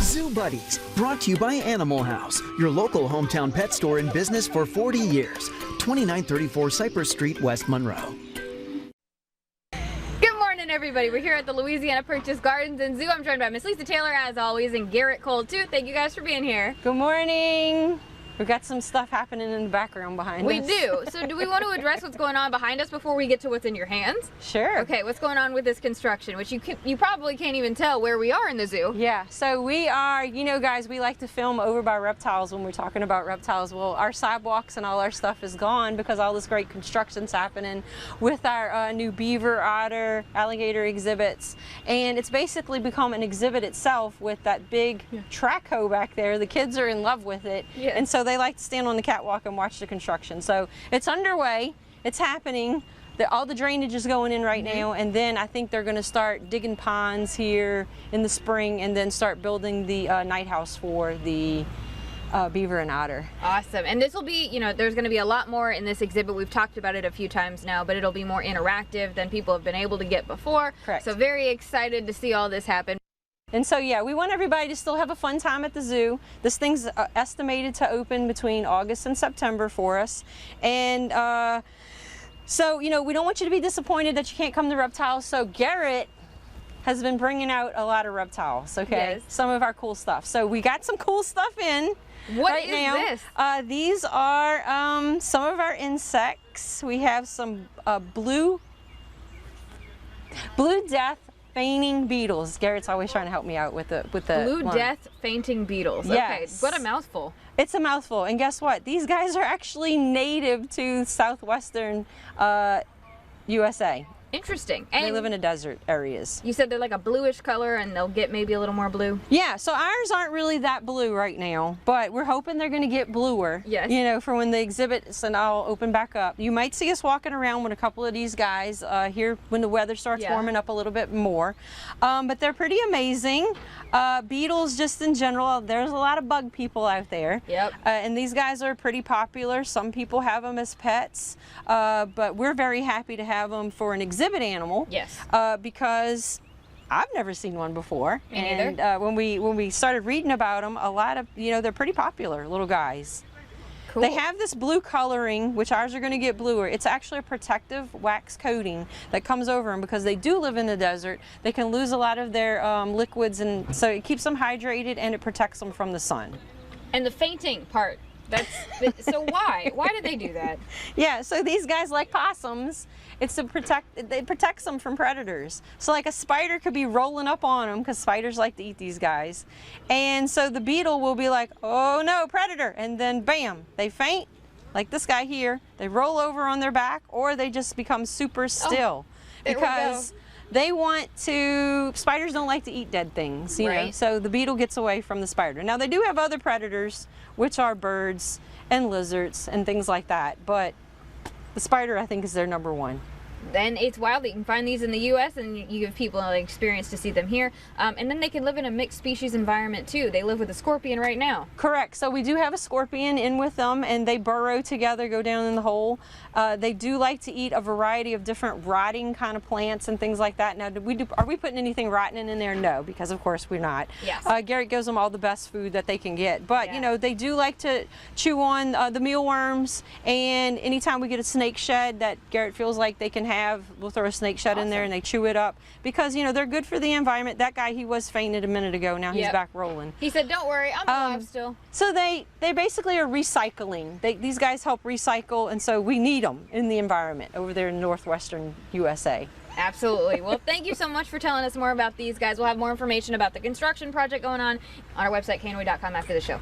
Zoo Buddies, brought to you by Animal House, your local hometown pet store in business for 40 years. 2934 Cypress Street, West Monroe. Good morning, everybody. We're here at the Louisiana Purchase Gardens and Zoo. I'm joined by Miss Lisa Taylor, as always, and Garrett Cole, too. Thank you guys for being here. Good morning. We've got some stuff happening in the background behind us. We do. So do we want to address what's going on behind us before we get to what's in your hands? Sure. Okay, what's going on with this construction, which you probably can't even tell where we are in the zoo. Yeah, so we are, you know guys, we like to film over by reptiles when we're talking about reptiles. Well, our sidewalks and all our stuff is gone because all this great construction's happening with our new beaver, otter, alligator exhibits. And it's basically become an exhibit itself with that big track hoe back there. The kids are in love with it. Yeah. And so they like to stand on the catwalk and watch the construction. So it's underway, it's happening. All the drainage is going in right now, and then I think they're going to start digging ponds here in the spring and then start building the night house for the beaver and otter. Awesome. And this will be, you know, there's going to be a lot more in this exhibit. We've talked about it a few times now, but it'll be more interactive than people have been able to get before. Correct. So very excited to see all this happen. And so yeah, we want everybody to still have a fun time at the zoo. This thing's estimated to open between August and September for us. And so, you know, we don't want you to be disappointed that you can't come to reptiles. So Garrett has been bringing out a lot of reptiles, okay? Yes. Some of our cool stuff. So we got some cool stuff in. What is this? These are some of our insects. We have some blue Death-Feigning Beetles. Garrett's always trying to help me out with the Blue line. Death-Feigning Beetles. Yes. Okay, what a mouthful. It's a mouthful, and guess what? These guys are actually native to southwestern USA. Interesting. They And live in the desert areas. you said they're like a bluish color and they'll get maybe a little more blue? Yeah, so ours aren't really that blue right now, but we're hoping they're going to get bluer. Yes. You know, for when the exhibits and all open back up. You might see us walking around with a couple of these guys here when the weather starts warming up a little bit more. But they're pretty amazing. Beetles just in general, there's a lot of bug people out there. Yep. And these guys are pretty popular. Some people have them as pets, but we're very happy to have them for an exhibit animal. Yes. Because I've never seen one before. Me neither. And when we started reading about them, a lot of, you know, they're pretty popular little guys. Cool. They have this blue coloring, which ours are going to get bluer. It's actually a protective wax coating that comes over them because they do live in the desert. They can lose a lot of their liquids, and so it keeps them hydrated and it protects them from the sun. And the fainting part, so why? Why did they do that? Yeah, so these guys, like possums, it's to it protects them from predators. So like a spider could be rolling up on them, because spiders like to eat these guys. And so the beetle will be like, oh no, predator, and then bam, they faint, like this guy here. They roll over on their back, or they just become super still. Because they want to, spiders don't like to eat dead things, you know, so the beetle gets away from the spider. Now they do have other predators, which are birds and lizards and things like that, but the spider, I think, is their number one. Then it's wild that you can find these in the U.S. and you give people an experience to see them here. And then they can live in a mixed species environment too. They live with a scorpion right now. Correct. So we do have a scorpion in with them, and they burrow together, go down in the hole. They do like to eat a variety of different rotting kind of plants and things like that. Now, are we putting anything rotten in there? No, because of course we're not. Yes. Garrett gives them all the best food that they can get. But you know, they do like to chew on the mealworms, and anytime we get a snake shed that Garrett feels like they can have, we'll throw a snake shed in there and they chew it up, because you know they're good for the environment. That guy, he was fainted a minute ago. Now he's back rolling. He said, "Don't worry, I'm alive still." So they basically are recycling. These guys help recycle, and so we need them in the environment over there in northwestern USA. Absolutely. Well, thank you so much for telling us more about these guys. We'll have more information about the construction project going on our website, knoi.com, after the show.